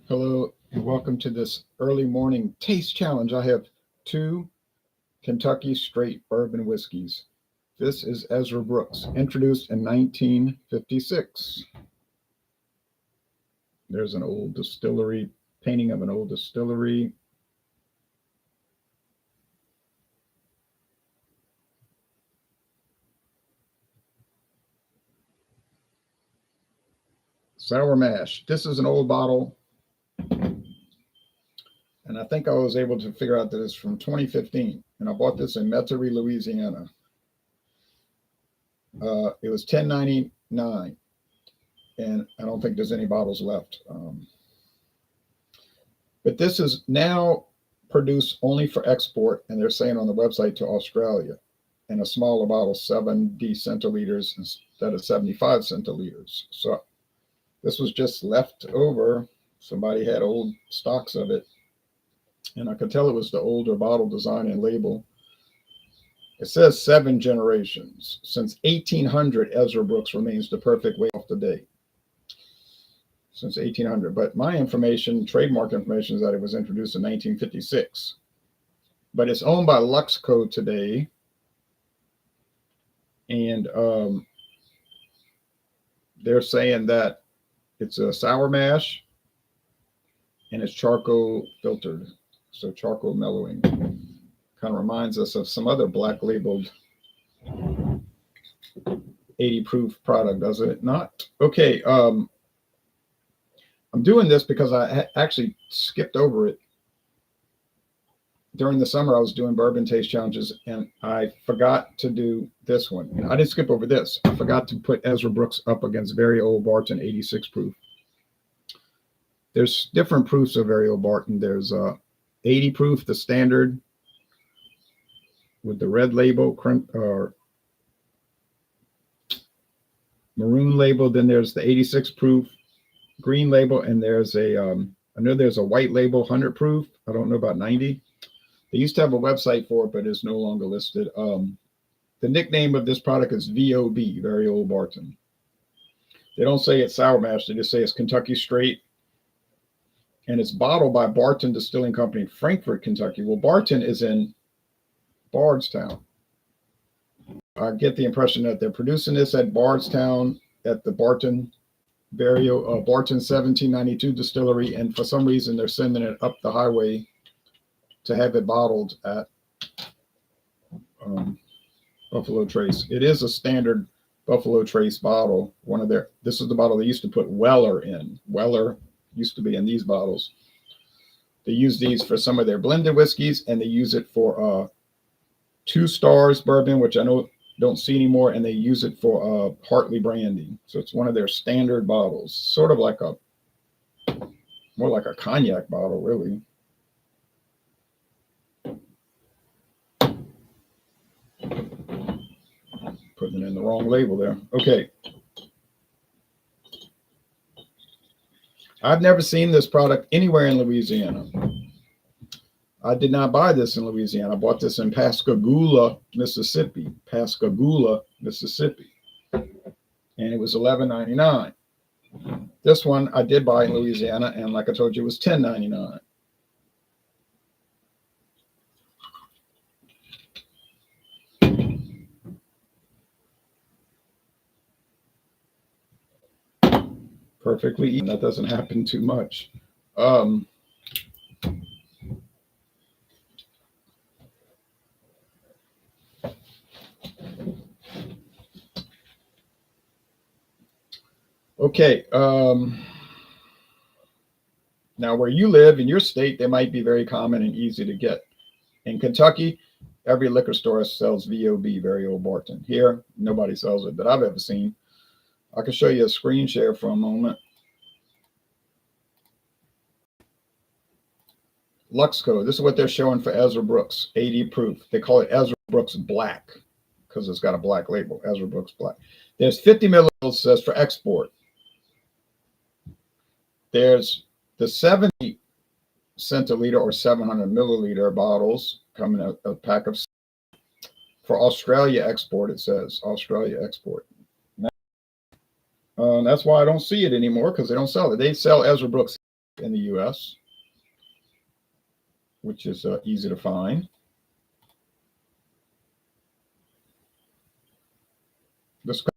Hello and welcome to this early morning taste challenge. I have two Kentucky straight bourbon whiskeys. This is Ezra Brooks, introduced in 1956. There's an old distillery, painting of an old distillery. Sour mash. This is an old bottle, and I think I was able to figure out that it's from 2015. And I bought this in Metairie, Louisiana. It was $10.99, and I don't think there's any bottles left. But this is now produced only for export, and they're saying on the website to Australia, in a smaller bottle, 70 centiliters instead of 75 centiliters. So this was just left over. Somebody had old stocks of it, and I could tell it was the older bottle design and label. It says 7 generations. Since 1800, Ezra Brooks remains the perfect way off the date. Since 1800. But my information, trademark information, is that it was introduced in 1956. But it's owned by Luxco today. And they're saying that it's a sour mash and it's charcoal filtered. So charcoal mellowing. Kind of reminds us of some other black labeled 80 proof product, does it not? Okay. I'm doing this because I actually skipped over it. During the summer, I was doing bourbon taste challenges, and I forgot to do this one. I didn't skip over this. I forgot to put Ezra Brooks up against very Old Barton 86 proof. There's different proofs of very Old Barton. There's 80 proof, the standard, with the red label or maroon label. Then there's the 86 proof green label, and there's I know there's a white label 100 proof. I don't know about 90. They used to have a website for it, but it's no longer listed. The nickname of this product is VOB, very Old Barton. They don't say it's sour mash. They just say it's Kentucky straight. And it's bottled by Barton Distilling Company, Frankfort, Kentucky. Well, Barton is in Bardstown. I get the impression that they're producing this at Bardstown at the Barton Barton 1792 distillery, and for some reason they're sending it up the highway to have it bottled at Buffalo Trace. It is a standard Buffalo Trace bottle. This is the bottle they used to put Weller in. Weller used to be in these bottles. They use these for some of their blended whiskeys, and they use it for 2 Stars bourbon, which I don't see anymore, and they use it for Hartley brandy. So it's one of their standard bottles, sort of like more like a cognac bottle, really. Putting it in the wrong label there. Okay. I've never seen this product anywhere in Louisiana. I did not buy this in Louisiana. I bought this in Pascagoula, Mississippi. Pascagoula, Mississippi. And it was $11.99. This one I did buy in Louisiana, and like I told you, it was $10.99. Perfectly eaten. That doesn't happen too much. Okay. Now, where you live in your state, they might be very common and easy to get. In Kentucky, every liquor store sells VOB, very Old Barton. Here, nobody sells it that I've ever seen. I can show you a screen share for a moment. Luxco, this is what they're showing for Ezra Brooks, 80 proof. They call it Ezra Brooks Black because it's got a black label, Ezra Brooks Black. There's 50 milliliters, says, for export. There's the 70 centiliter or 700 milliliter bottles coming in a pack of. For Australia export, it says Australia export. That's why I don't see it anymore, because they don't sell it. They sell Ezra Brooks in the U.S., which is easy to find. This guy,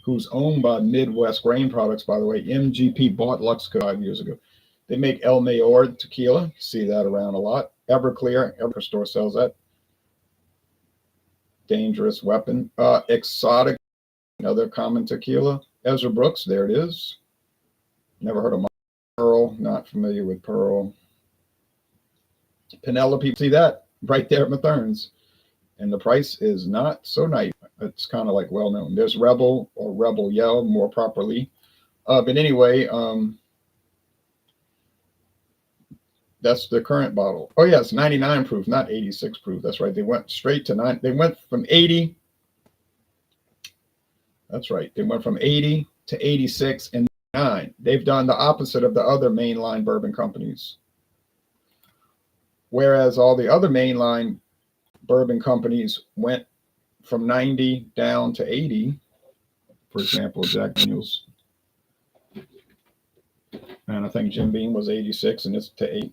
who's owned by Midwest Grain Products, by the way, MGP bought Luxco 5 years ago. They make El Mayor tequila. You see that around a lot. Everclear, every store sells that. Dangerous Weapon. Exotic, another common tequila. Ezra Brooks, there it is. Never heard of Pearl, not familiar with Pearl. Penelope, see that right there at Mathern's. And the price is not so nice. It's kind of like well known. There's Rebel or Rebel Yell, more properly. But anyway, that's the current bottle. Oh yeah, it's 99 proof, not 86 proof. That's right. They went straight to 9. They went from 80. That's right. They went from 80 to 86 and 9. They've done the opposite of the other mainline bourbon companies. Whereas all the other mainline bourbon companies went from 90 down to 80. For example, Jack Daniels. And I think Jim Beam was 86 and it's to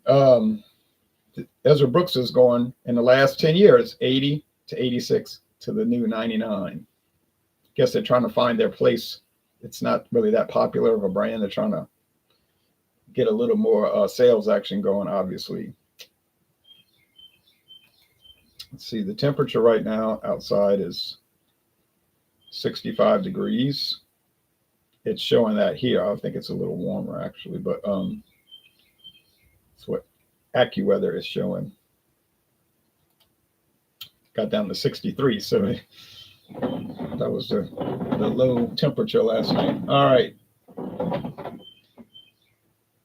8. Ezra Brooks is going in the last 10 years, 80 to 86 to the new 99. Guess they're trying to find their place. It's not really that popular of a brand. They're trying to get a little more sales action going, obviously. Let's see, the temperature right now outside is 65 degrees. It's showing that here. I think it's a little warmer actually, but it's what AccuWeather is showing. Got down to 63, so that was the low temperature last night. All right.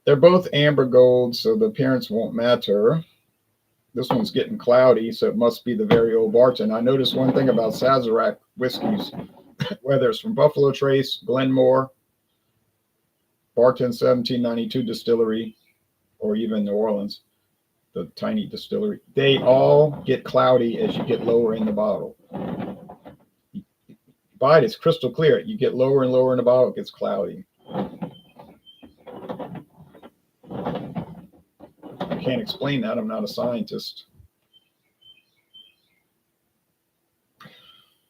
They're both amber gold, so the appearance won't matter. This one's getting cloudy, so it must be the very Old Barton. I noticed one thing about Sazerac whiskeys, whether it's from Buffalo Trace, Glenmore, Barton 1792 Distillery, or even New Orleans, the tiny distillery, they all get cloudy as you get lower in the bottle. Buy it, it's crystal clear. You get lower and lower in the bottle, it gets cloudy. I can't explain that. I'm not a scientist.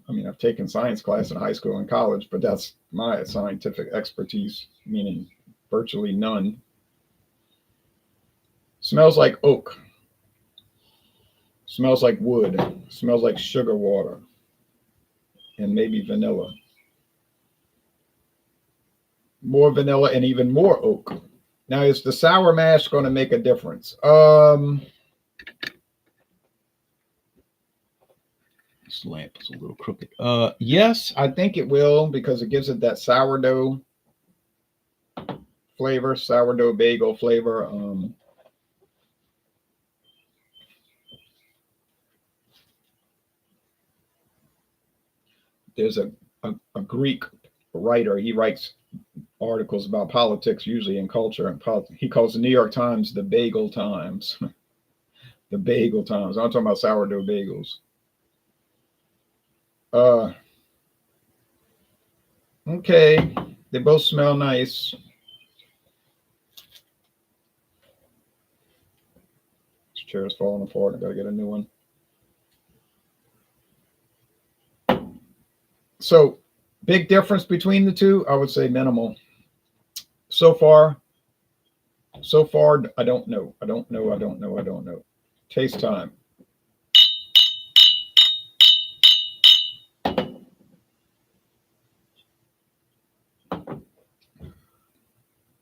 I mean, I've taken science class in high school and college, but that's my scientific expertise, meaning virtually none. Smells like oak. Smells like wood. Smells like sugar water. And maybe vanilla. More vanilla and even more oak. Now, is the sour mash going to make a difference? This lamp is a little crooked. Yes, I think it will, because it gives it that sourdough flavor, sourdough bagel flavor. There's a Greek writer. He writes articles about politics, usually in culture and politics. He calls the New York Times the Bagel Times. The Bagel Times. I'm talking about sourdough bagels. Okay, they both smell nice. This chair is falling apart. I gotta get a new one. So, big difference between the two? I would say minimal. So far, I don't know. I don't know. Taste time.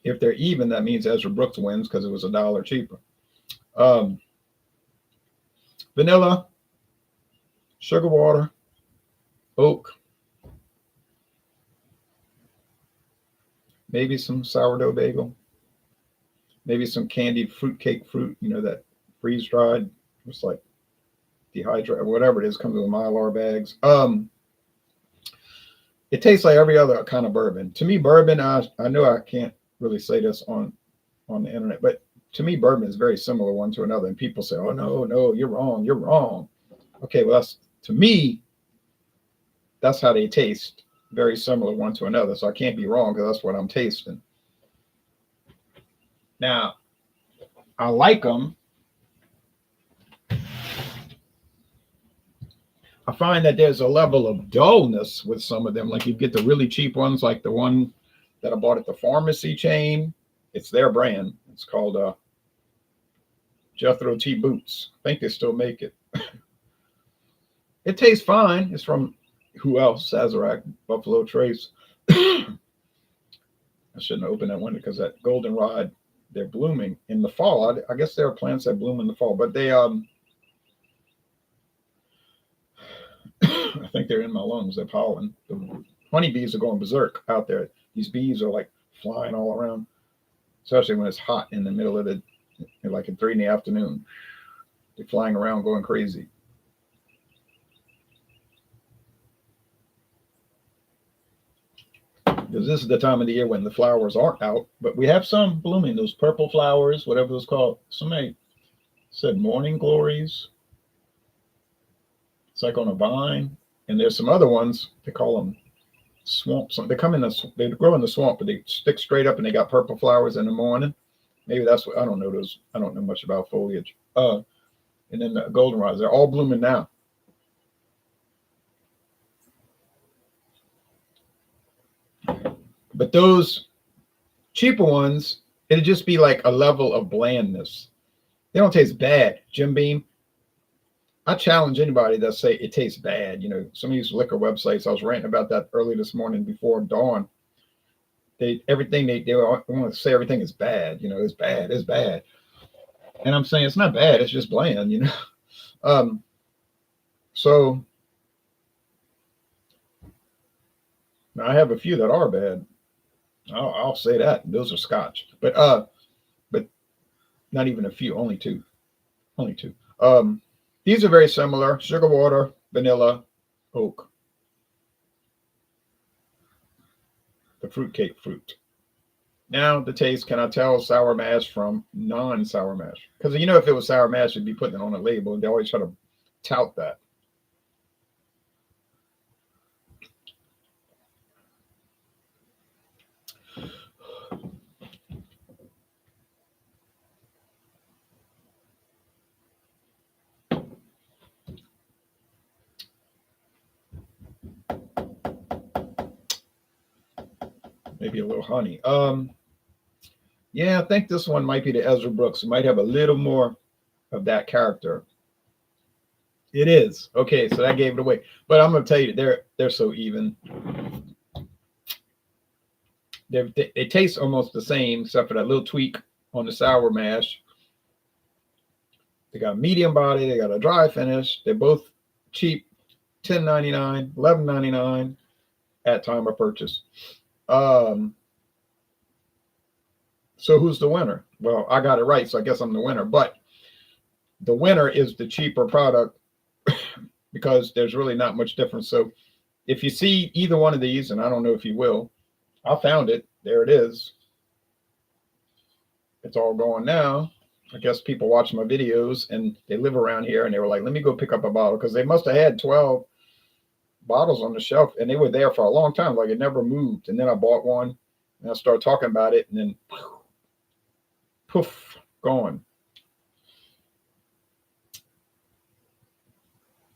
If they're even, that means Ezra Brooks wins because it was $1 cheaper. Vanilla, sugar water, oak, maybe some sourdough bagel, maybe some candied fruitcake fruit, you know, that freeze dried, it's like dehydrated, whatever it is, comes with Mylar bags. It tastes like every other kind of bourbon. To me, bourbon, I know I can't really say this on the internet, but to me, bourbon is very similar one to another. And people say, oh, no, you're wrong. Okay, well, to me, that's how they taste. Very similar one to another. So I can't be wrong because that's what I'm tasting. Now, I like them. I find that there's a level of dullness with some of them. Like you get the really cheap ones, like the one that I bought at the pharmacy chain. It's their brand. It's called Jethro T Boots. I think they still make it. It tastes fine. It's from who else? Sazerac, Buffalo Trace. I shouldn't open that window because that goldenrod, they're blooming in the fall. I guess there are plants that bloom in the fall, but they I think they're in my lungs. They're pollen. The honeybees are going berserk out there. These bees are like flying all around, especially when it's hot in the middle of the, like at 3 in the afternoon. They're flying around going crazy. Because this is the time of the year when the flowers aren't out, but we have some blooming, those purple flowers, whatever it's called. Somebody said morning glories. It's like on a vine. And there's some other ones, they call them swamps. They come in they grow in the swamp, but they stick straight up and they got purple flowers in the morning. Maybe that's what, I don't know those. I don't know much about foliage. And then the goldenrods, they're all blooming now. But those cheaper ones, it'd just be like a level of blandness. They don't taste bad. Jim Beam, I challenge anybody that say it tastes bad. You know, some of these liquor websites, I was ranting about that early this morning before dawn. They want to say everything is bad. You know, it's bad, it's bad. And I'm saying it's not bad, it's just bland, you know. So now I have a few that are bad. I'll say that. Those are Scotch. But not even a few, only two. Only two. These are very similar. Sugar water, vanilla, oak. The fruitcake fruit. Now the taste, can I tell sour mash from non-sour mash? Because you know, if it was sour mash, you'd be putting it on a label. They always try to tout that. Maybe a little honey. Yeah, I think this one might be the Ezra Brooks. It might have a little more of that character. It is. Okay, so that gave it away. But I'm gonna tell you, they're so even. They taste almost the same, except for that little tweak on the sour mash. They got a medium body, they got a dry finish. They're both cheap, $10.99, $11.99 at time of purchase. So who's the winner? Well, I got it right, so I guess I'm the winner. But the winner is the cheaper product because there's really not much difference. So if you see either one of these, and I don't know if you will, I found it. There it is. It's all going now. I guess people watch my videos and they live around here and they were like, let me go pick up a bottle, because they must have had 12 bottles on the shelf and they were there for a long time. Like it never moved. And then I bought one and I started talking about it and then poof, gone.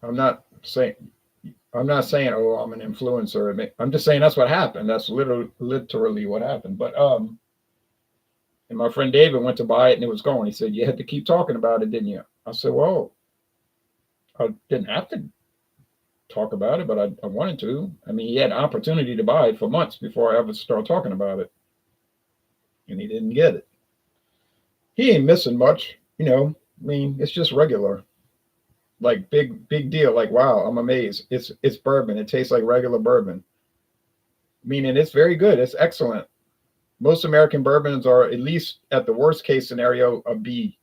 I'm not saying, oh, I'm an influencer. I'm just saying that's what happened. That's literally what happened. But and my friend David went to buy it and it was gone. He said, you had to keep talking about it, didn't you? I said, well, I didn't have to talk about it, but I wanted to. I mean, he had an opportunity to buy it for months before I ever started talking about it. And he didn't get it. He ain't missing much, you know. I mean, it's just regular. Like big deal. Like, wow, I'm amazed. It's bourbon. It tastes like regular bourbon. Meaning it's very good. It's excellent. Most American bourbons are, at least at the worst case scenario, a B.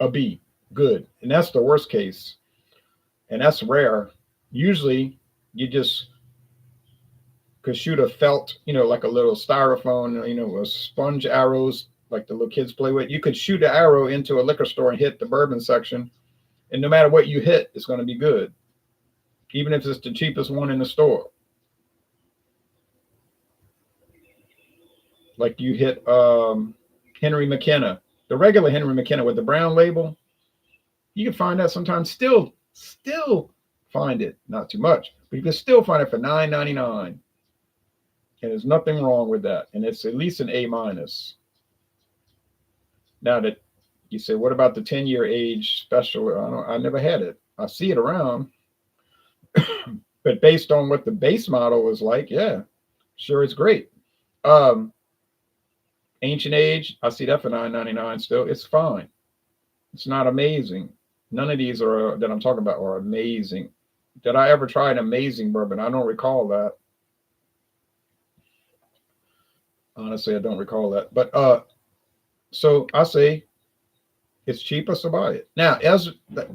A B. Good. And that's the worst case. And that's rare. Usually you just could shoot a felt, you know, like a little styrofoam, you know, a sponge arrows like the little kids play with. You could shoot an arrow into a liquor store and hit the bourbon section. And no matter what you hit, it's going to be good. Even if it's the cheapest one in the store. Like you hit Henry McKenna, the regular Henry McKenna with the brown label. You can find that sometimes. Still find it. Not too much, but you can still find it for $9.99. And there's nothing wrong with that. And it's at least an A minus. Now that you say, what about the 10-year age special? I never had it. I see it around. But based on what the base model was like, yeah, sure, it's great. Ancient age, I see that for $9.99 still. It's fine. It's not amazing. None of these are that I'm talking about are amazing. Did I ever try an amazing bourbon? I don't recall that. Honestly, I don't recall that. But so I say it's cheaper, so buy it. Now, as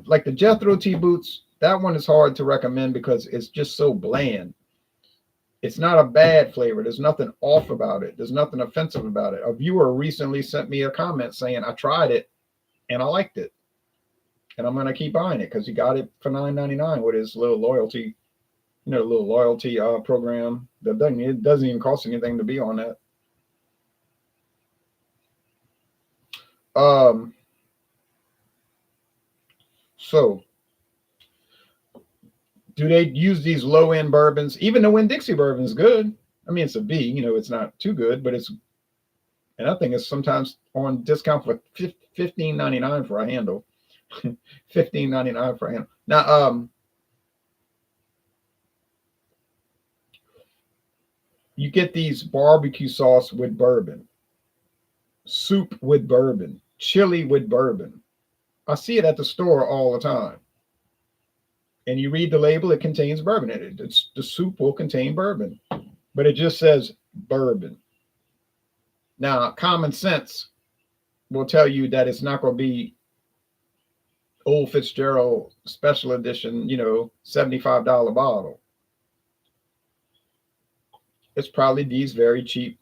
like the Jethro Tea Boots, that one is hard to recommend because it's just so bland. It's not a bad flavor. There's nothing off about it. There's nothing offensive about it. A viewer recently sent me a comment saying I tried it and I liked it. And I'm going to keep buying it because he got it for $9.99 with his little loyalty, little loyalty program. It doesn't even cost anything to be on that. So do they use these low-end bourbons? Even the Winn-Dixie bourbon is good. I mean, it's a B, it's not too good, but and I think it's sometimes on discount for $15.99 for a handle. $15.99 for a handle. Now, you get these barbecue sauce with bourbon, soup with bourbon, chili with bourbon. I see it at the store all the time. And you read the label, it contains bourbon in it. The soup will contain bourbon, but it just says bourbon. Now, common sense will tell you that it's not going to be Old Fitzgerald special edition, $75 bottle. It's probably these very cheap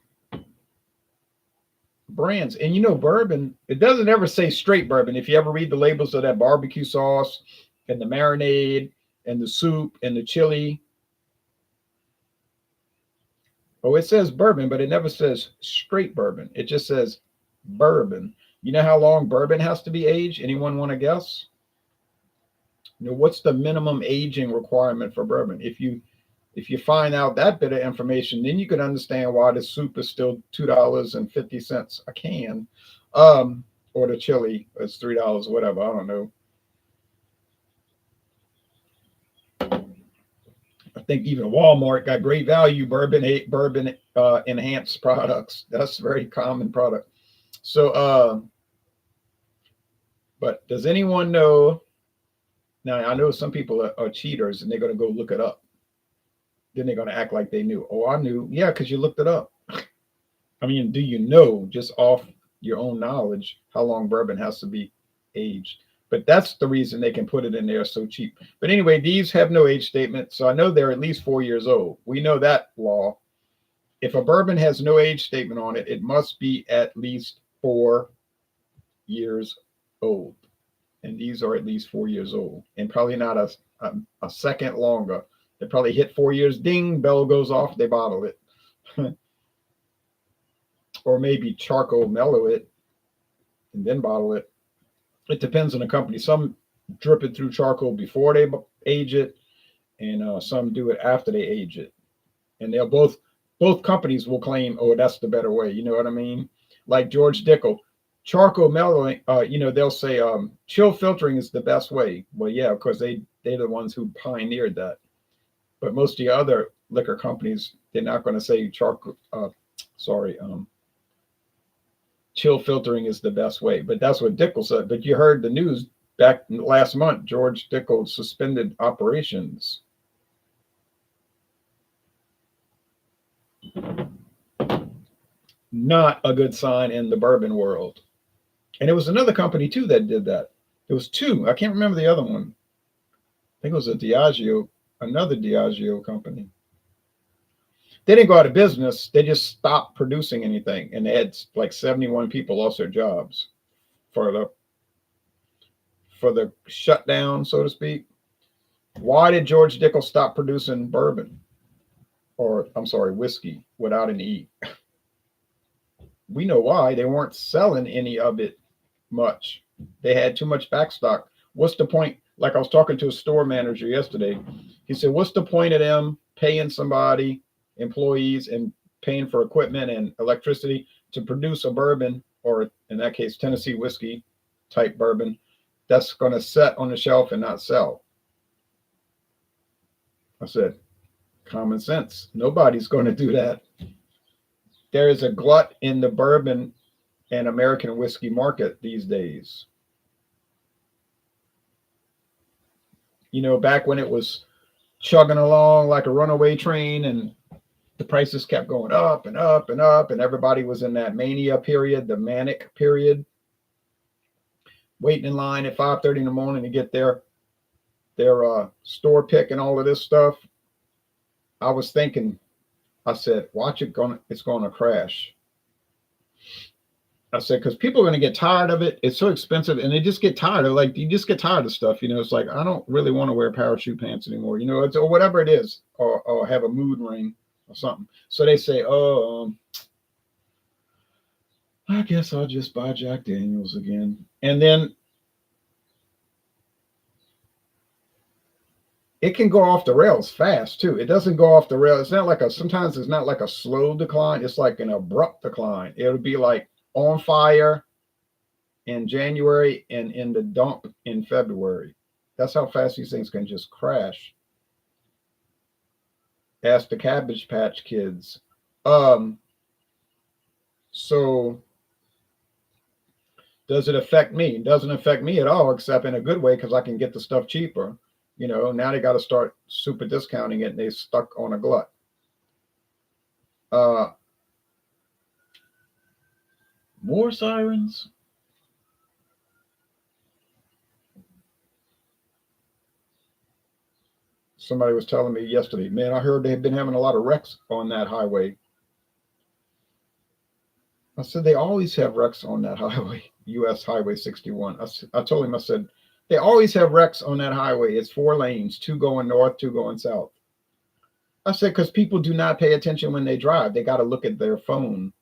brands. And bourbon, it doesn't ever say straight bourbon. If you ever read the labels of that barbecue sauce and the marinade and the soup and the chili, it says bourbon, but it never says straight bourbon. It just says bourbon. You know how long bourbon has to be aged? Anyone want to guess? What's the minimum aging requirement for bourbon? If you find out that bit of information, then you can understand why the soup is still $2.50 a can, or the chili is $3, whatever. I don't know. I think even Walmart got great value bourbon enhanced products. That's a very common product. So, but does anyone know? Now, I know some people are cheaters and they're going to go look it up. Then they're going to act like they knew. Oh, I knew. Yeah, because you looked it up. I mean, do you know just off your own knowledge how long bourbon has to be aged? But that's the reason they can put it in there so cheap. But anyway, these have no age statement. So I know they're at least 4 years old. We know that law. If a bourbon has no age statement on it, it must be at least 4 years old. And these are at least 4 years old and probably not a second longer. They probably hit 4 years. Ding, bell goes off. They bottle it. Or maybe charcoal mellow it and then bottle it. It depends on the company. Some drip it through charcoal before they age it, and some do it after they age it. And they'll both companies will claim, oh, that's the better way. You know what I mean? Like George Dickel, charcoal mellowing. They'll say chill filtering is the best way. Well, yeah, of course they're the ones who pioneered that. But most of the other liquor companies, they're not going to say chill filtering is the best way. But that's what Dickel said. But you heard the news back last month, George Dickel suspended operations. Not a good sign in the bourbon world. And it was another company too that did that. There was two. I can't remember the other one. I think it was another Diageo company. They didn't go out of business. They just stopped producing anything. And they had like 71 people lost their jobs for the shutdown, so to speak. Why did George Dickel stop producing bourbon? Or, I'm sorry, whiskey without an E. We know why. They weren't selling any of it much. They had too much backstock. What's the point? Like I was talking to a store manager yesterday. He said, what's the point of them paying somebody, employees, and paying for equipment and electricity to produce a bourbon, or in that case, Tennessee whiskey type bourbon, that's going to set on the shelf and not sell? I said, common sense. Nobody's going to do that. There is a glut in the bourbon and American whiskey market these days. You know, back when it was chugging along like a runaway train and the prices kept going up and up and up, and everybody was in that mania period, the manic period, waiting in line at 5:30 in the morning to get their store pick and all of this stuff. I was thinking, I said, watch it, it's going to crash. I said, because people are going to get tired of it. It's so expensive, and they just get tired of, like, you just get tired of stuff. You know, it's like, I don't really want to wear parachute pants anymore, you know, it's, or whatever it is, or have a mood ring or something. So they say, oh, I guess I'll just buy Jack Daniels again. And then it can go off the rails fast too. It doesn't go off the rails. It's not like sometimes it's not like a slow decline. It's like an abrupt decline. It'll be like on fire in January and in the dump in February. That's how fast these things can just crash. Ask the Cabbage Patch Kids. So does it affect me? It doesn't affect me at all, except in a good way, because I can get the stuff cheaper. You know, now they got to start super discounting it, and they stuck on a glut. More sirens. Somebody was telling me yesterday, man, I heard they've been having a lot of wrecks on that highway. I said, they always have wrecks on that highway, US Highway 61. I told him, I said, they always have wrecks on that highway. It's 4 lanes, 2 going north, 2 going south. I said, because people do not pay attention when they drive. They got to look at their phone.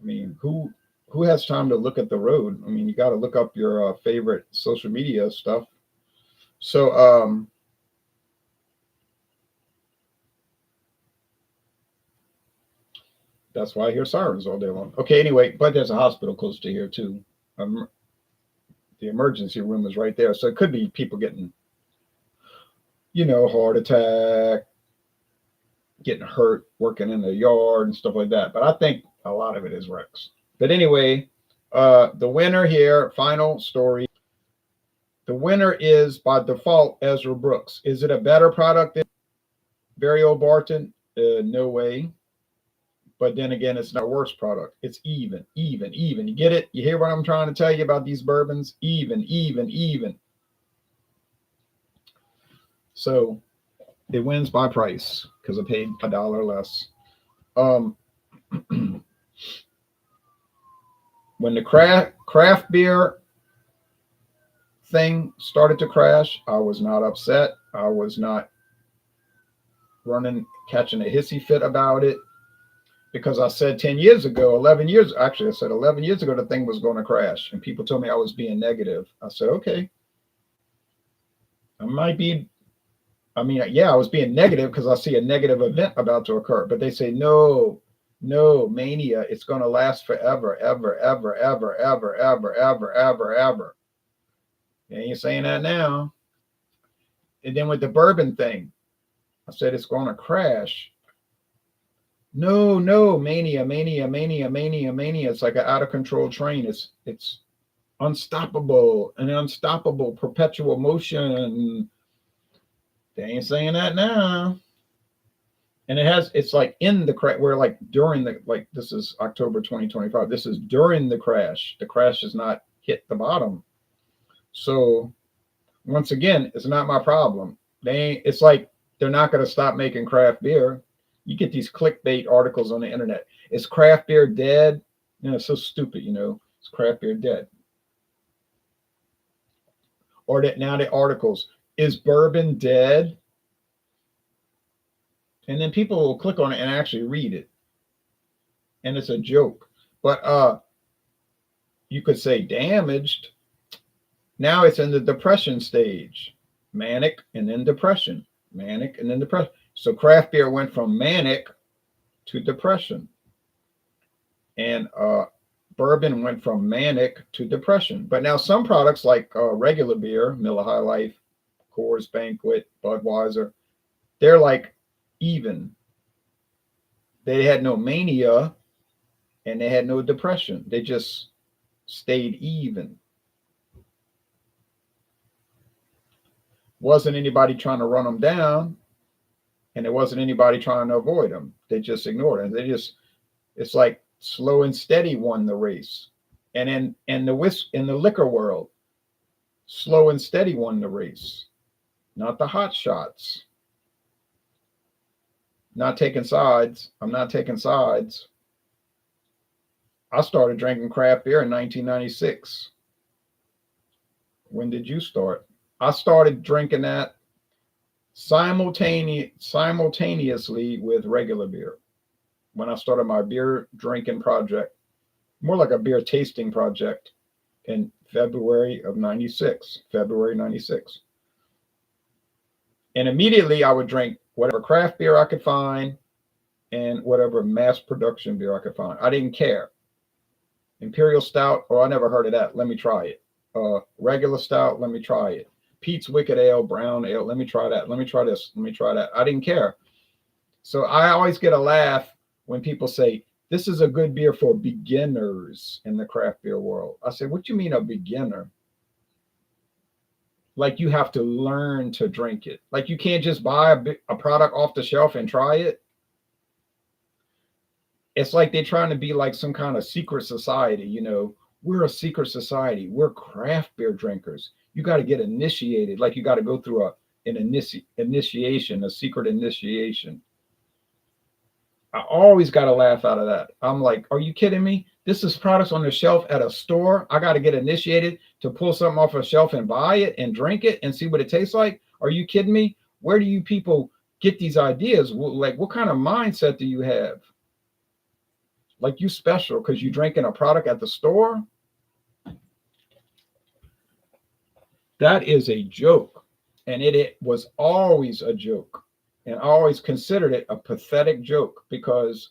I mean, who has time to look at the road? I mean, you got to look up your favorite social media stuff. So, that's why I hear sirens all day long. Okay, anyway, but there's a hospital close to here too. The emergency room is right there. So it could be people getting, you know, heart attack, getting hurt, working in the yard and stuff like that. But I think a lot of it is wrecks. But anyway, the winner here, final story. The winner is by default Ezra Brooks. Is it a better product than very Old Barton? No way. But then again, it's not a worse product. It's even. You get it? You hear what I'm trying to tell you about these bourbons? Even. So it wins by price because I paid $1 less. When the craft beer thing started to crash, I was not upset. I was not catching a hissy fit about it. Because I said 10 years ago, 11 years, actually I said 11 years ago, the thing was going to crash. And people told me I was being negative. I said, okay. I might be, I mean, yeah, I was being negative because I see a negative event about to occur. But they say, no, mania, it's going to last forever, ever. They ain't saying that now. And then with the bourbon thing, I said it's going to crash. No, mania. It's like an out of control train. It's unstoppable, an unstoppable perpetual motion. They ain't saying that now. And it's like in the crash. We're like during this is October 2025. This is during the crash. The crash has not hit the bottom. So once again, it's not my problem. It's like they're not going to stop making craft beer. You get these clickbait articles on the internet. Is craft beer dead? You know, it's so stupid, you know. Is craft beer dead? Or that now the articles, is bourbon dead? And then people will click on it and actually read it. And it's a joke. But you could say damaged. Now it's in the depression stage. Manic and then depression. Manic and then depression. So craft beer went from manic to depression. And bourbon went from manic to depression. But now some products like regular beer, Miller High Life, Coors Banquet, Budweiser, they're like even. They had no mania and they had no depression. They just stayed even. Wasn't anybody trying to run them down, and there wasn't anybody trying to avoid them. They just ignored it. It's like slow and steady won the race. And in the liquor world, slow and steady won the race, not the hot shots. Not taking sides. I'm not taking sides. I started drinking craft beer in 1996. When did you start? I started drinking that simultaneously with regular beer. When I started my beer drinking project, more like a beer tasting project, in February 96. And immediately I would drink whatever craft beer I could find and whatever mass production beer I could find. I didn't care. Imperial Stout, oh, I never heard of that. Let me try it. Regular Stout, let me try it. Pete's Wicked Ale, Brown Ale, let me try that. Let me try this. Let me try that. I didn't care. So I always get a laugh when people say, this is a good beer for beginners in the craft beer world. I say, what do you mean a beginner? Like you have to learn to drink it. Like you can't just buy a product off the shelf and try it. It's like they're trying to be like some kind of secret society. You know, we're a secret society. We're craft beer drinkers. You got to get initiated. Like you got to go through an initiation, a secret initiation. I always got to laugh out of that. I'm like, are you kidding me? This is products on the shelf at a store. I got to get initiated to pull something off a shelf and buy it and drink it and see what it tastes like. Are you kidding me? Where do you people get these ideas? Like, what kind of mindset do you have? Like you special because you're drinking a product at the store? That is a joke. And it was always a joke. And I always considered it a pathetic joke because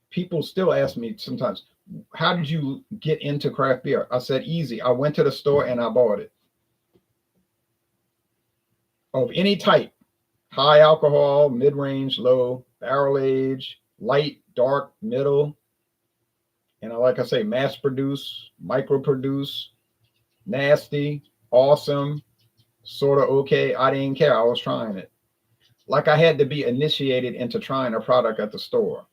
people still ask me sometimes, how did you get into craft beer? I said, easy. I went to the store and I bought it. Of any type, high alcohol, mid-range, low, barrel age, light, dark, middle. And like I say, mass produce, micro produce, nasty, awesome, sort of okay. I didn't care. I was trying it. Like I had to be initiated into trying a product at the store.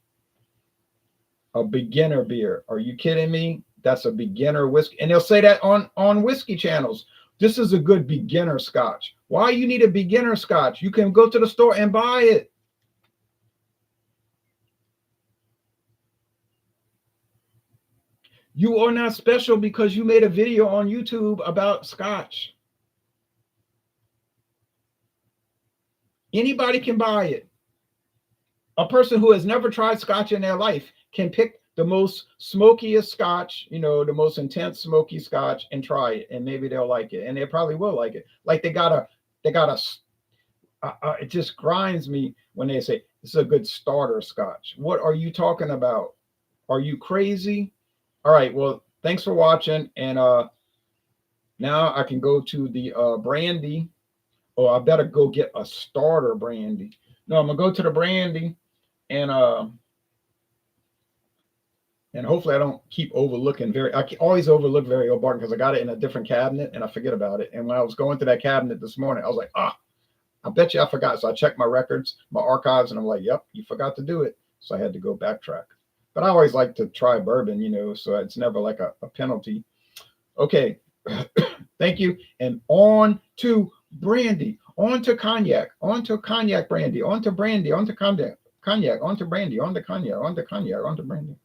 A beginner beer. Are you kidding me? That's a beginner whiskey. And they'll say that on whiskey channels. This is a good beginner scotch. Why you need a beginner scotch? You can go to the store and buy it. You are not special because you made a video on YouTube about scotch. Anybody can buy it. A person who has never tried scotch in their life can pick the most smokiest scotch, you know, the most intense smoky scotch and try it. And maybe they'll like it. And they probably will like it. Like it just grinds me when they say, this is a good starter scotch. What are you talking about? Are you crazy? All right. Well, thanks for watching. And now I can go to the brandy. Oh, I better go get a starter brandy. No, I'm gonna go to the brandy and hopefully I don't keep overlooking I always overlook very Old Barton because I got it in a different cabinet and I forget about it. And when I was going to that cabinet this morning, I was like, I bet you I forgot. So I checked my records, my archives, and I'm like, yep, you forgot to do it. So I had to go backtrack. But I always like to try bourbon, you know, so it's never like a penalty. Okay. Thank you. And on to brandy, on to cognac, on to cognac brandy, on to brandy, on to cognac, on to brandy, on to cognac, on to cognac, on to brandy.